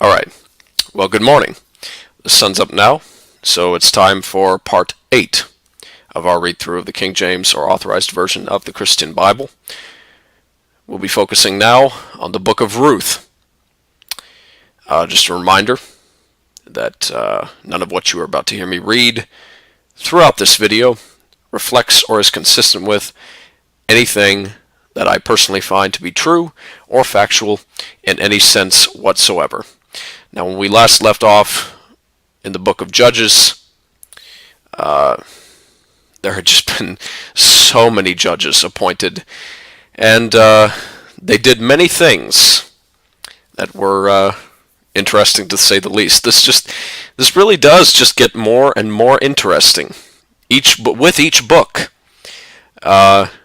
All right. Well, good morning. The sun's up now, so it's time for part 8 of our read through of the King James or Authorized Version of the Christian Bible. We'll be focusing now on the book of Ruth. Just a reminder that none of what you are about to hear me read throughout this video reflects or is consistent with anything that I personally find to be true or factual in any sense whatsoever. Now, when we last left off in the book of Judges, there had just been so many judges appointed, and they did many things that were interesting to say the least. This really does just get more and more interesting with each book, and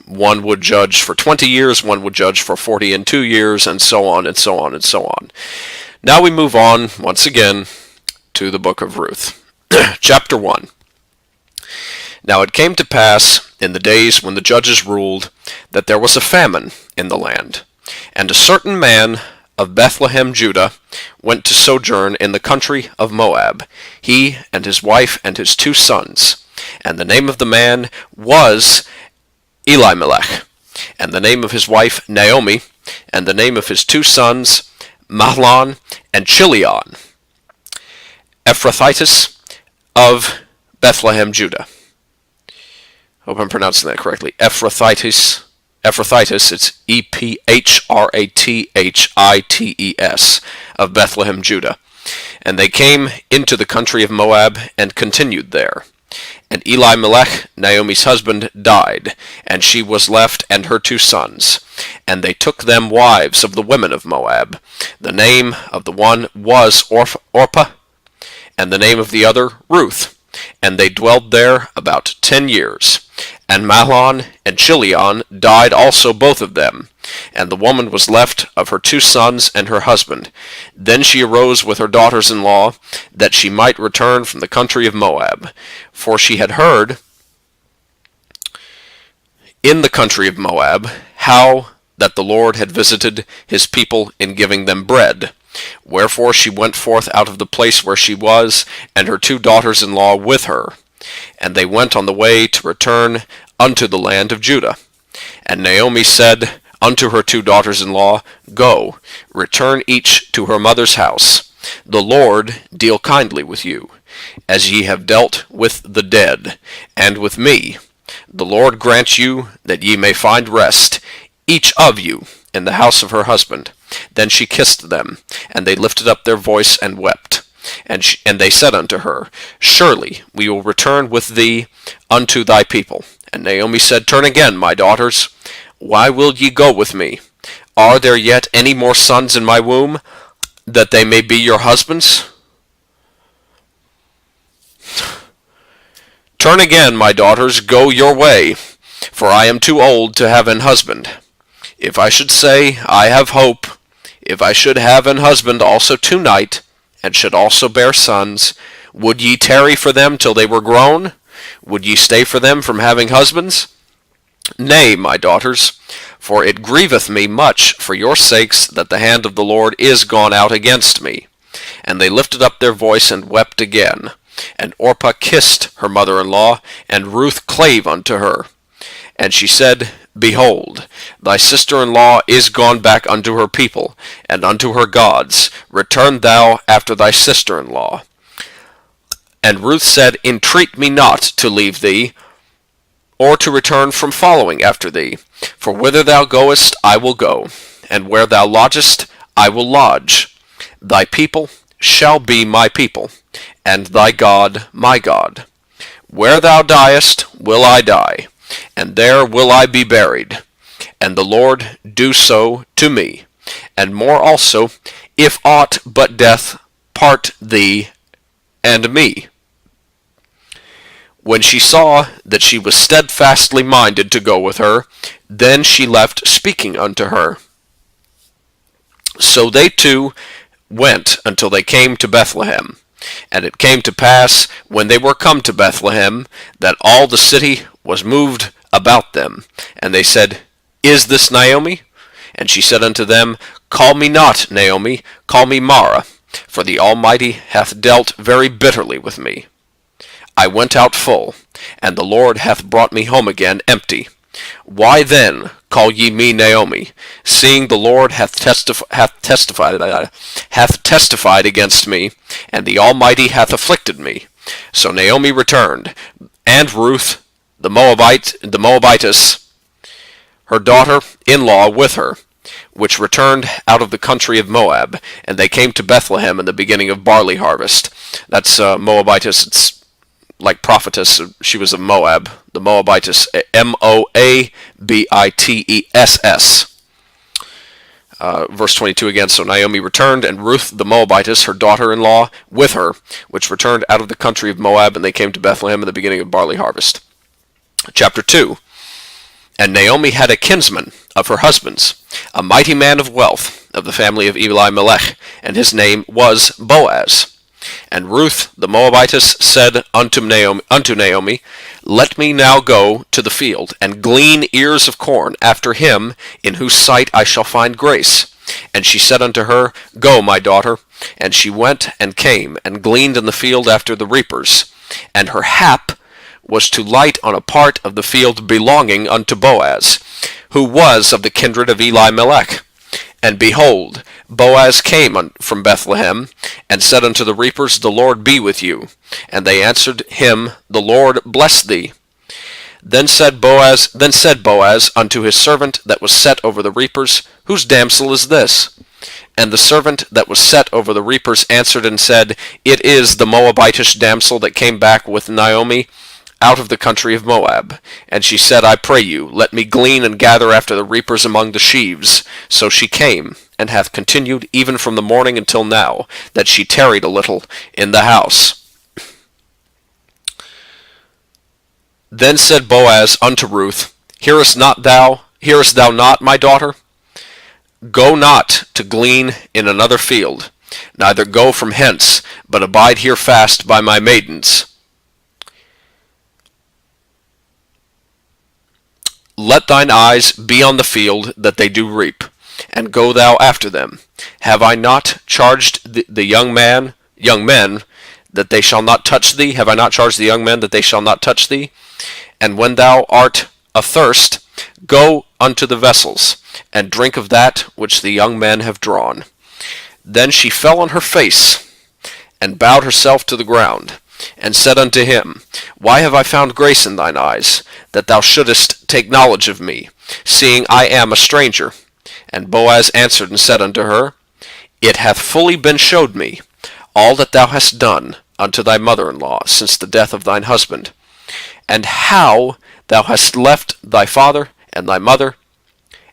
one would judge for 20 years, one would judge for 42 years, and so on, and so on, and so on. Now we move on, once again, to the book of Ruth. Chapter 1. Now it came to pass, in the days when the judges ruled, that there was a famine in the land. And a certain man of Bethlehem, Judah, went to sojourn in the country of Moab, he and his wife and his 2 sons. And the name of the man was Elimelech, and the name of his wife Naomi, and the name of his 2 sons Mahlon and Chilion, Ephrathites of Bethlehem, Judah. Hope I'm pronouncing that correctly. Ephrathites, it's Ephrathites, of Bethlehem, Judah. And they came into the country of Moab and continued there. And Elimelech, Naomi's husband, died, and she was left and her 2 sons. And they took them wives of the women of Moab. The name of the one was Orpah, and the name of the other Ruth. And they dwelled there about 10 years. And Mahlon and Chilion died also, both of them. And the woman was left of her 2 sons and her husband. Then she arose with her daughters-in-law, that she might return from the country of Moab. For she had heard in the country of Moab how that the Lord had visited his people in giving them bread. Wherefore she went forth out of the place where she was, and her 2 daughters-in-law with her. And they went on the way to return unto the land of Judah. And Naomi said unto her 2 daughters-in-law, Go, return each to her mother's house. The Lord deal kindly with you, as ye have dealt with the dead, and with me. The Lord grant you that ye may find rest, each of you, in the house of her husband. Then she kissed them, and they lifted up their voice and wept. And they said unto her, Surely we will return with thee unto thy people. And Naomi said, Turn again, my daughters. Why will ye go with me? Are there yet any more sons in my womb, that they may be your husbands? Turn again, my daughters, go your way, for I am too old to have an husband. If I should say, I have hope, if I should have an husband also tonight, and should also bear sons, would ye tarry for them till they were grown? Would ye stay for them from having husbands? Nay, my daughters, for it grieveth me much for your sakes that the hand of the Lord is gone out against me. And they lifted up their voice and wept again. And Orpah kissed her mother-in-law, and Ruth clave unto her. And she said, Behold, thy sister-in-law is gone back unto her people, and unto her gods. Return thou after thy sister-in-law. And Ruth said, Entreat me not to leave thee, or to return from following after thee. For whither thou goest, I will go, and where thou lodgest, I will lodge. Thy people shall be my people, and thy God my God. Where thou diest, will I die, and there will I be buried. And the Lord do so to me, and more also, if aught but death part thee and me. When she saw that she was steadfastly minded to go with her, then she left speaking unto her. So they 2 went until they came to Bethlehem. And it came to pass, when they were come to Bethlehem, that all the city was moved about them. And they said, Is this Naomi? And she said unto them, Call me not Naomi, call me Mara, for the Almighty hath dealt very bitterly with me. I went out full, and the Lord hath brought me home again empty. Why then call ye me Naomi, seeing the Lord hath testified against me, and the Almighty hath afflicted me? So Naomi returned, and Ruth the Moabitess, her daughter-in-law, with her, which returned out of the country of Moab, and they came to Bethlehem in the beginning of barley harvest. That's Moabitess. It's like prophetess. She was of Moab. The Moabitess, Moabitess. Verse 22 again. So Naomi returned, and Ruth the Moabitess, her daughter-in-law, with her, which returned out of the country of Moab, and they came to Bethlehem in the beginning of barley harvest. Chapter 2. And Naomi had a kinsman of her husband's, a mighty man of wealth, of the family of Elimelech, and his name was Boaz. And Ruth the Moabitess said unto Naomi, Let me now go to the field, and glean ears of corn after him in whose sight I shall find grace. And she said unto her, Go, my daughter. And she went and came, and gleaned in the field after the reapers. And her hap was to light on a part of the field belonging unto Boaz, who was of the kindred of Elimelech. And behold, Boaz came from Bethlehem, and said unto the reapers, The Lord be with you. And they answered him, The Lord bless thee. Then said Boaz unto his servant that was set over the reapers, Whose damsel is this? And the servant that was set over the reapers answered and said, It is the Moabitish damsel that came back with Naomi out of the country of Moab. And she said, I pray you, let me glean and gather after the reapers among the sheaves. So she came, and hath continued even from the morning until now, that she tarried a little in the house. Then said Boaz unto Ruth, Hearest thou not, my daughter? Go not to glean in another field, neither go from hence, but abide here fast by my maidens. Let thine eyes be on the field that they do reap, and go thou after them. Have I not charged the young men that they shall not touch thee? Have I not charged the young men that they shall not touch thee? And when thou art athirst, go unto the vessels, and drink of that which the young men have drawn. Then she fell on her face, and bowed herself to the ground, and said unto him, Why have I found grace in thine eyes, that thou shouldest take knowledge of me, seeing I am a stranger? And Boaz answered and said unto her, It hath fully been showed me, all that thou hast done unto thy mother-in-law since the death of thine husband, and how thou hast left thy father and thy mother,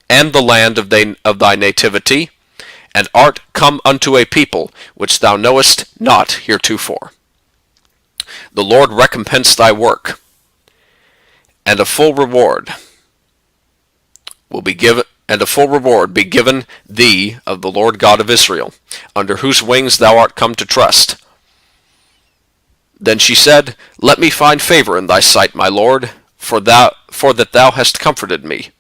and the land of thy nativity, and art come unto a people which thou knowest not heretofore. The Lord recompense thy work, and a full reward be given thee of the Lord God of Israel, under whose wings thou art come to trust. Then she said, Let me find favor in thy sight, my Lord, for that thou hast comforted me,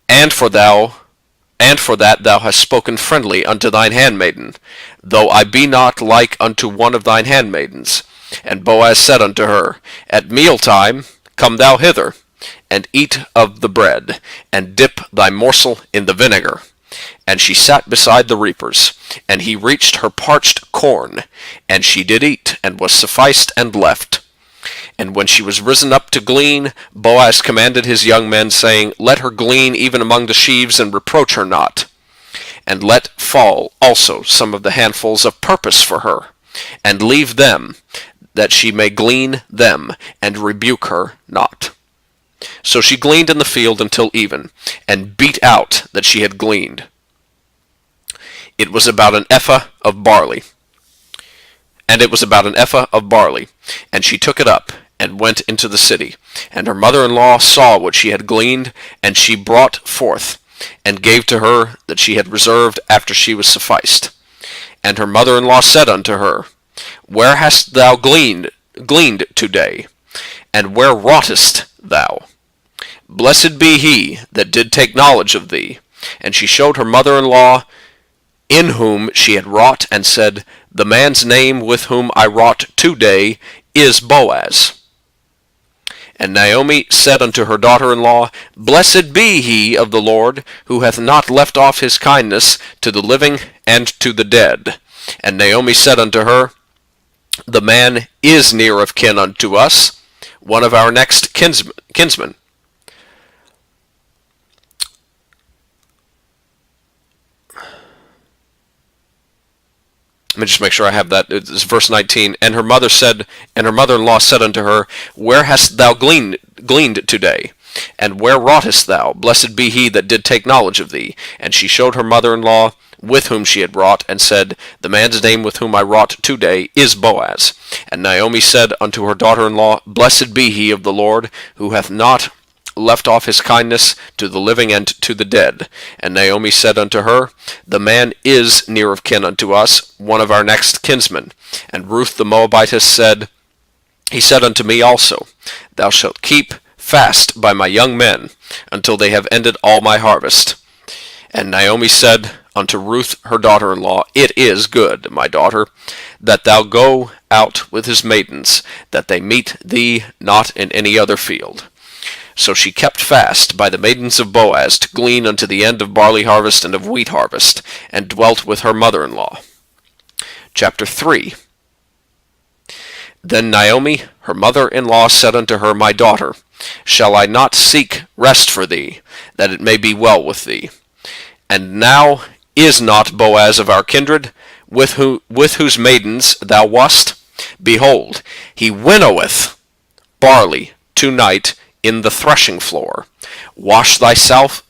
and for that thou hast spoken friendly unto thine handmaiden, though I be not like unto one of thine handmaidens. And Boaz said unto her, At mealtime come thou hither, and eat of the bread, and dip thy morsel in the vinegar. And she sat beside the reapers, and he reached her parched corn, and she did eat, and was sufficed, and left. And when she was risen up to glean, Boaz commanded his young men, saying, Let her glean even among the sheaves, and reproach her not. And let fall also some of the handfuls of purpose for her, and leave them, that she may glean them, and rebuke her not. So she gleaned in the field until even, and beat out that she had gleaned. It was about an ephah of barley. And she took it up, and went into the city. And her mother-in-law saw what she had gleaned, and she brought forth, and gave to her that she had reserved after she was sufficed. And her mother-in-law said unto her, Where hast thou gleaned today? And where wrougest thou? Blessed be he that did take knowledge of thee. And she showed her mother-in-law in whom she had wrought, and said, The man's name with whom I wrought today is Boaz. And Naomi said unto her daughter-in-law, Blessed be he of the Lord, who hath not left off his kindness to the living and to the dead. And Naomi said unto her, The man is near of kin unto us, one of our next kinsmen. Let me just make sure I have that. It's verse 19. And her mother-in-law said unto her, Where hast thou gleaned today? And where wroughtest thou? Blessed be he that did take knowledge of thee. And she showed her mother-in-law with whom she had wrought, and said, The man's name with whom I wrought today is Boaz. And Naomi said unto her daughter-in-law, Blessed be he of the Lord, who hath not left off his kindness to the living and to the dead. And Naomi said unto her, The man is near of kin unto us, one of our next kinsmen. And Ruth the Moabitess said, He said unto me also, Thou shalt keep fast by my young men, until they have ended all my harvest. And Naomi said unto Ruth her daughter-in-law, It is good, my daughter, that thou go out with his maidens, that they meet thee not in any other field. So she kept fast by the maidens of Boaz to glean unto the end of barley harvest and of wheat harvest, and dwelt with her mother-in-law. Chapter 3. Then Naomi, her mother-in-law, said unto her, My daughter, shall I not seek rest for thee, that it may be well with thee? And now is not Boaz of our kindred, with whose maidens thou wast? Behold, he winnoweth barley tonight in the threshing floor. Wash thyself,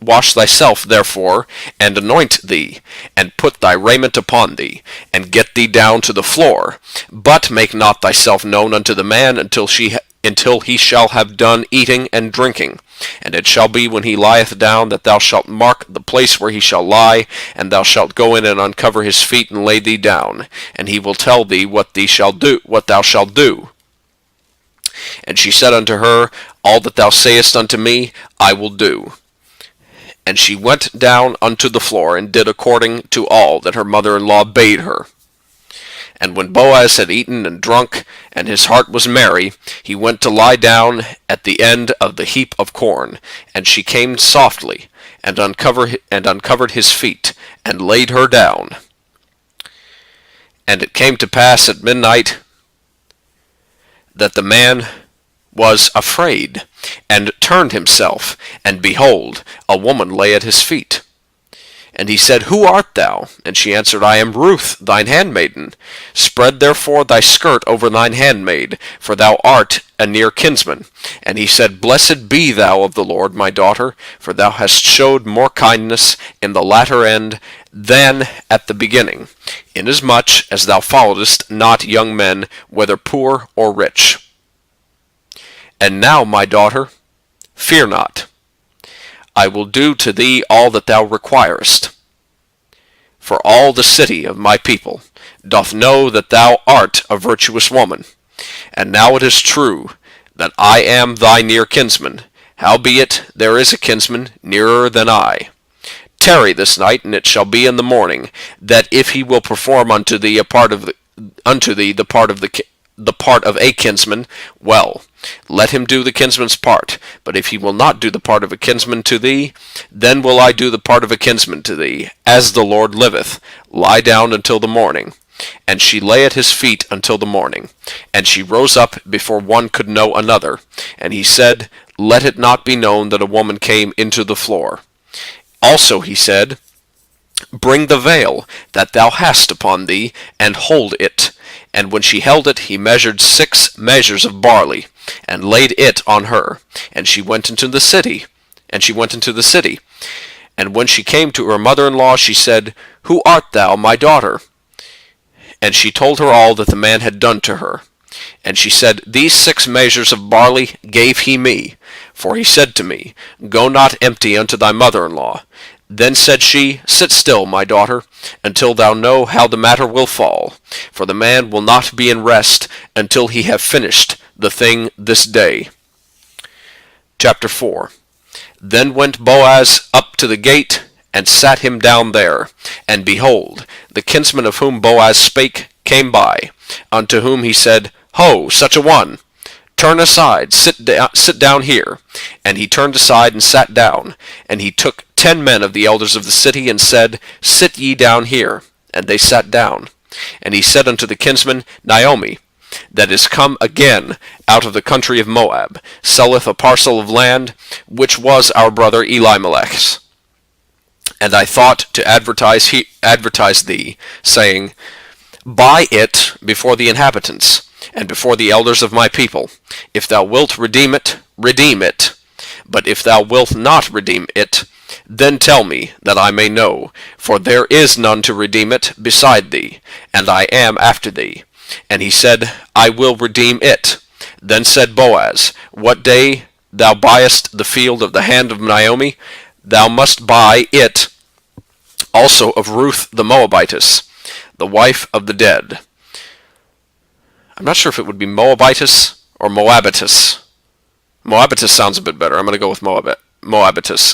therefore, and anoint thee, and put thy raiment upon thee, and get thee down to the floor. But make not thyself known unto the man until he shall have done eating and drinking. And it shall be when he lieth down that thou shalt mark the place where he shall lie, and thou shalt go in and uncover his feet and lay thee down, and he will tell thee what thou shalt do. And she said unto her, All that thou sayest unto me, I will do. And she went down unto the floor, and did according to all that her mother-in-law bade her. And when Boaz had eaten and drunk, and his heart was merry, he went to lie down at the end of the heap of corn. And she came softly, and uncovered his feet, and laid her down. And it came to pass at midnight, that the man was afraid, and turned himself, and behold, a woman lay at his feet. And he said, Who art thou? And she answered, I am Ruth, thine handmaiden. Spread therefore thy skirt over thine handmaid, for thou art a near kinsman. And he said, Blessed be thou of the Lord, my daughter, for thou hast showed more kindness in the latter end than at the beginning, inasmuch as thou followedst not young men, whether poor or rich. And now, my daughter, fear not. I will do to thee all that thou requirest. For all the city of my people doth know that thou art a virtuous woman. And now it is true that I am thy near kinsman. Howbeit there is a kinsman nearer than I. Tarry this night, and it shall be in the morning, that if he will perform unto thee the part of a kinsman, well, let him do the kinsman's part. But if he will not do the part of a kinsman to thee, then will I do the part of a kinsman to thee. As the Lord liveth, lie down until the morning. And she lay at his feet until the morning. And she rose up before one could know another. And he said, Let it not be known that a woman came into the floor. Also he said, Bring the veil that thou hast upon thee, and hold it. And when she held it, he measured 6 measures of barley, and laid it on her. And she went into the city. And when she came to her mother-in-law, she said, Who art thou, my daughter? And she told her all that the man had done to her. And she said, These 6 measures of barley gave he me. For he said to me, Go not empty unto thy mother-in-law. Then said she, Sit still, my daughter, until thou know how the matter will fall. For the man will not be in rest until he have finished the thing this day. Chapter 4. Then went Boaz up to the gate, and sat him down there. And behold, the kinsman of whom Boaz spake came by, unto whom he said, Ho, such a one! Turn aside, sit down here. And he turned aside and sat down. And he took 10 men of the elders of the city, and said, Sit ye down here. And they sat down. And he said unto the kinsman, Naomi, that is come again out of the country of Moab, selleth a parcel of land, which was our brother Elimelech's. And I thought to advertise thee, saying, Buy it before the inhabitants, and before the elders of my people. If thou wilt redeem it, redeem it. But if thou wilt not redeem it, then tell me, that I may know, for there is none to redeem it beside thee, and I am after thee. And he said, I will redeem it. Then said Boaz, What day thou buyest the field of the hand of Naomi, thou must buy it also of Ruth the Moabitess, the wife of the dead. I'm not sure if it would be Moabitess or Moabitess. Moabitess sounds a bit better. I'm going to go with Moabitess.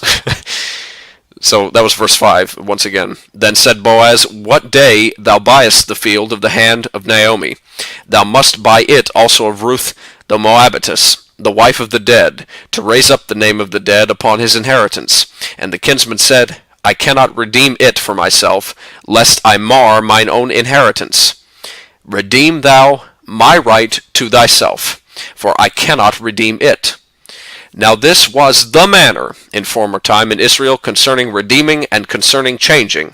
So that was verse 5, once again. Then said Boaz, What day thou buyest the field of the hand of Naomi, thou must buy it also of Ruth the Moabitess, the wife of the dead, to raise up the name of the dead upon his inheritance. And the kinsman said, I cannot redeem it for myself, lest I mar mine own inheritance. Redeem thou my right to thyself, for I cannot redeem it. Now this was the manner in former time in Israel concerning redeeming and concerning changing,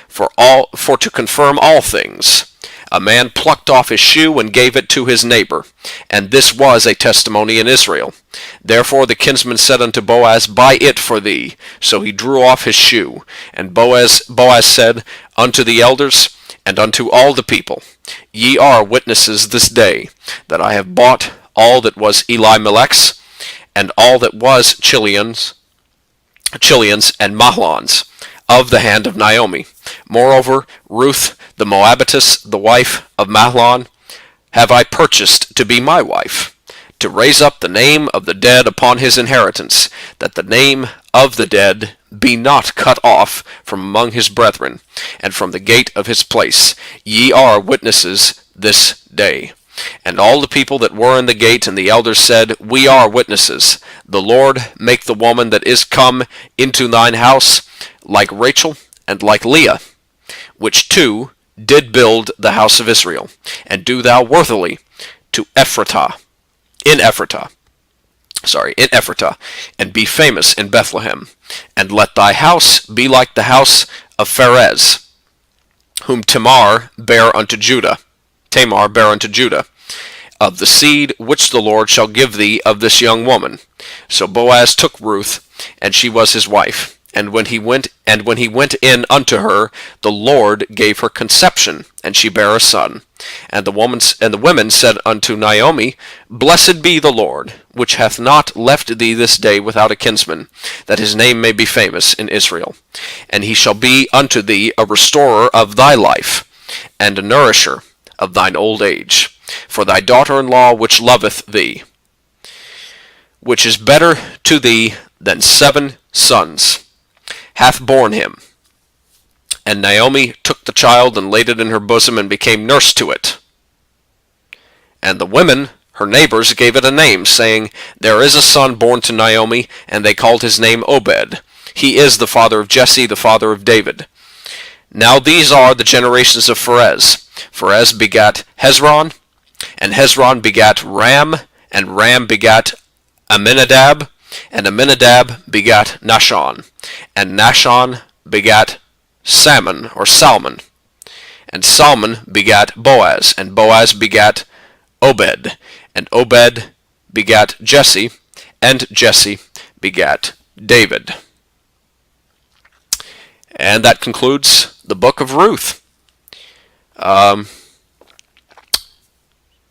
for to confirm all things. A man plucked off his shoe and gave it to his neighbor, and this was a testimony in Israel. Therefore the kinsman said unto Boaz, Buy it for thee. So he drew off his shoe. And Boaz said unto the elders and unto all the people, Ye are witnesses this day, that I have bought all that was Elimelech's, and all that was Chilion's and Mahlon's, of the hand of Naomi. Moreover, Ruth the Moabitess, the wife of Mahlon, have I purchased to be my wife, to raise up the name of the dead upon his inheritance, that the name of the dead be not cut off from among his brethren, and from the gate of his place. Ye are witnesses this day. And all the people that were in the gate and the elders said, We are witnesses. The Lord make the woman that is come into thine house like Rachel and like Leah, which two did build the house of Israel. And do thou worthily to in Ephratah, and be famous in Bethlehem. And let thy house be like the house of Pharez, whom Tamar bare unto Judah, of the seed which the Lord shall give thee of this young woman. So Boaz took Ruth, and she was his wife. And when he went in unto her, the Lord gave her conception, and she bare a son. And the women said unto Naomi, Blessed be the Lord, which hath not left thee this day without a kinsman, that his name may be famous in Israel. And he shall be unto thee a restorer of thy life, and a nourisher of thine old age. For thy daughter-in-law which loveth thee, which is better to thee than 7 sons, hath borne him. And Naomi took the child and laid it in her bosom and became nurse to it. And the women, her neighbors, gave it a name, saying, There is a son born to Naomi, and they called his name Obed. He is the father of Jesse, the father of David. Now these are the generations of Pharez. Pharez begat Hezron, and Hezron begat Ram, and Ram begat Amminadab, and Amminadab begat Nahshon, and Nahshon begat Salmon, and Salmon begat Boaz, and Boaz begat Obed, and Obed begat Jesse, and Jesse begat David. And that concludes the book of Ruth.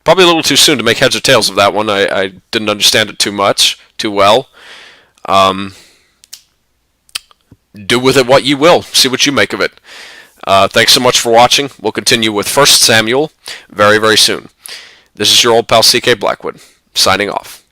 Probably a little too soon to make heads or tails of that one. I didn't understand it too well. Do with it what you will. See what you make of it. Thanks so much for watching. We'll continue with 1 Samuel very, very soon. This is your old pal C.K. Blackwood, signing off.